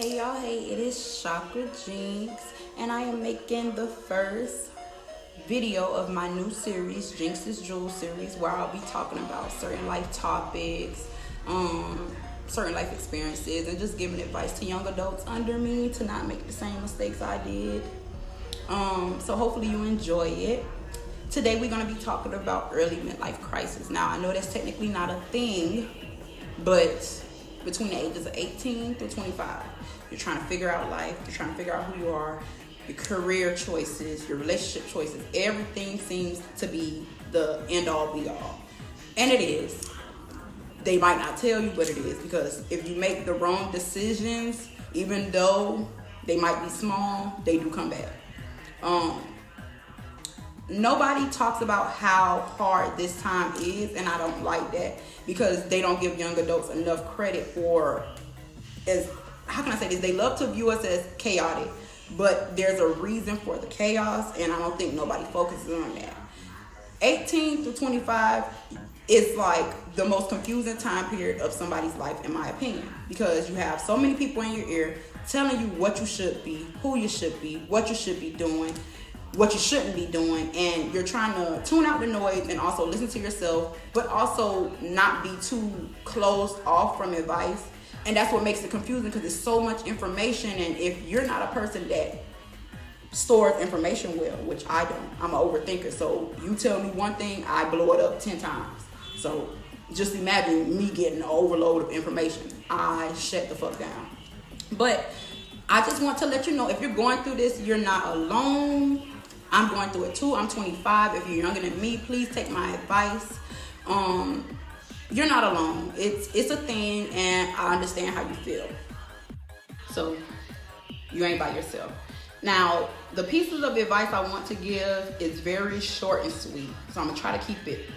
Hey y'all, hey, it is Chakra Jinx, and I am making the first video of my new series, Jinx's Jewel series, where I'll be talking about certain life topics, certain life experiences, and just giving advice to young adults under me to not make the same mistakes I did. So hopefully you enjoy it. Today we're going to be talking about early midlife crisis. Now I know that's technically not a thing, but between the ages of 18 through 25, you're trying to figure out life, you're trying to figure out who you are, your career choices, your relationship choices, everything seems to be the end all be all. And it is. They might not tell you, but it is, because if you make the wrong decisions, even though they might be small, they do come back. Nobody talks about how hard this time is, and I don't like that, because they don't give young adults enough credit for, as how can I say this, they love to view us as chaotic, but there's a reason for the chaos, and I don't think nobody focuses on that. 18 through 25 is like the most confusing time period of somebody's life, in my opinion, because you have so many people in your ear telling you what you should be, who you should be, what you should be doing, what you shouldn't be doing, and you're trying to tune out the noise and also listen to yourself, but also not be too closed off from advice. And that's what makes it confusing, because there's so much information, and if you're not a person that stores information well, which I don't, I'm an overthinker, so you tell me one thing, I blow it up 10 times. So just imagine me getting an overload of information. I shut the fuck down. But I just want to let you know, if you're going through this, you're not alone. I'm going through it too. I'm 25. If you're younger than me, please take my advice. You're not alone. It's a thing, and I understand how you feel. So you ain't by yourself. Now, the pieces of advice I want to give is very short and sweet, so I'm gonna try to keep it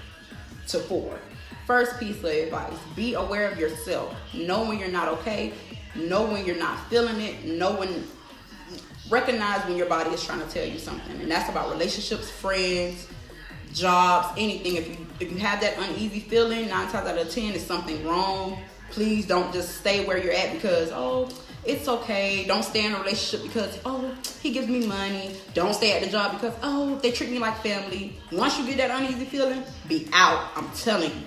to 4. First piece of advice: be aware of yourself. Know when you're not okay. Know when you're not feeling it. Recognize when your body is trying to tell you something, and that's about relationships, friends, jobs, anything. If you have that uneasy feeling, 9 times out of 10 is something wrong. Please don't just stay where you're at because, oh, it's okay. Don't stay in a relationship because, oh, he gives me money. Don't stay at the job because, oh, they treat me like family. Once you get that uneasy feeling, be out. I'm telling you,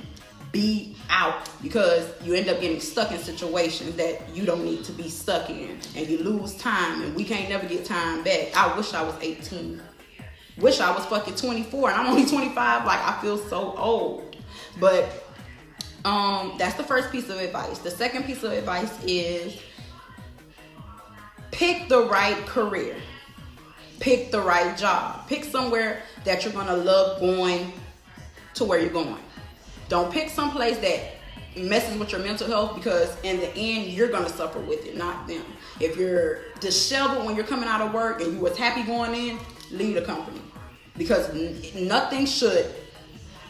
be out, because you end up getting stuck in situations that you don't need to be stuck in, and you lose time, and we can't never get time back. I wish I was 18. Wish I was fucking 24, and I'm only 25. Like, I feel so old. But that's the first piece of advice. The second piece of advice is pick the right career. Pick the right job. Pick somewhere that you're gonna love going to where you're going. Don't pick some place that messes with your mental health, because in the end, you're gonna suffer with it, not them. If you're disheveled when you're coming out of work and you was happy going in, leave the company, because nothing should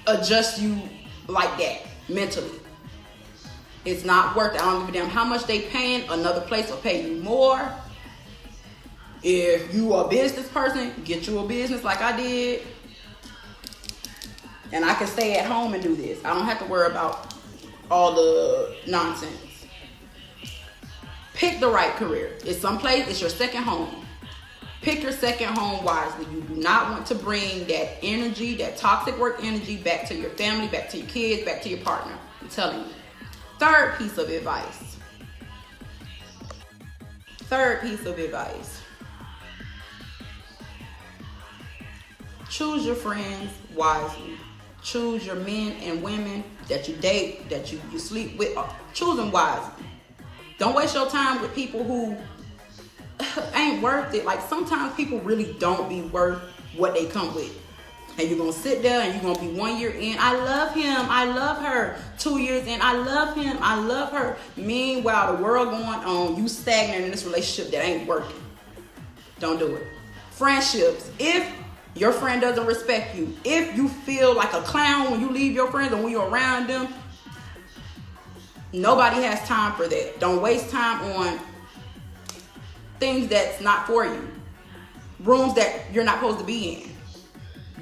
adjust you like that mentally. It's not worth it. I don't give a damn how much they paying. Another place will pay you more. If you are a business person, get you a business like I did, and I can stay at home and do this. I don't have to worry about all the nonsense. Pick the right career. It's someplace, it's your second home. Pick your second home wisely. You do not want to bring that energy, that toxic work energy, back to your family, back to your kids, back to your partner. I'm telling you. Third piece of advice. Choose your friends wisely. Choose your men and women that you date, that you sleep with. Choose them wisely. Don't waste your time with people who ain't worth it. Like, sometimes people really don't be worth what they come with. And you're going to sit there and you're going to be 1 year in, I love him, I love her. 2 years in, I love him, I love her. Meanwhile, the world going on, you stagnant in this relationship that ain't working. Don't do it. Friendships. If your friend doesn't respect you, if you feel like a clown when you leave your friends and when you're around them, nobody has time for that. Don't waste time on things that's not for you. Rooms that you're not supposed to be in.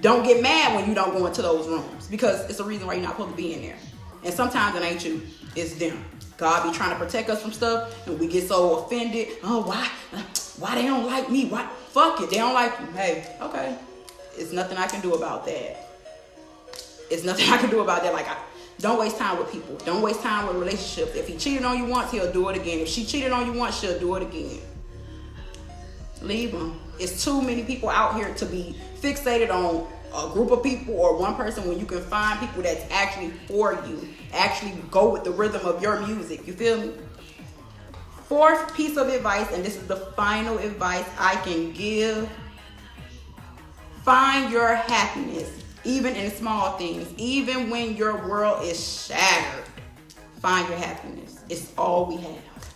Don't get mad when you don't go into those rooms, because it's a reason why you're not supposed to be in there. And sometimes it ain't you, it's them. God be trying to protect us from stuff, and we get so offended. Oh, why they don't like me? Why? Fuck it, they don't like you. Hey, okay. It's nothing I can do about that. It's nothing I can do about that. Like, don't waste time with people. Don't waste time with relationships. If he cheated on you once, he'll do it again. If she cheated on you once, she'll do it again. Leave them. It's too many people out here to be fixated on a group of people or one person when you can find people that's actually for you. Actually go with the rhythm of your music. You feel me? Fourth piece of advice, and this is the final advice I can give. Find your happiness, even in small things. Even when your world is shattered, find your happiness. It's all we have.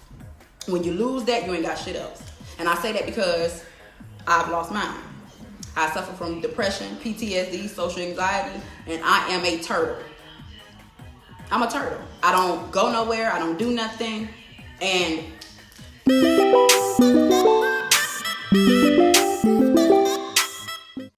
When you lose that, you ain't got shit else. And I say that because I've lost mine. I suffer from depression, PTSD, social anxiety, and I am a turtle. I'm a turtle. I don't go nowhere. I don't do nothing. And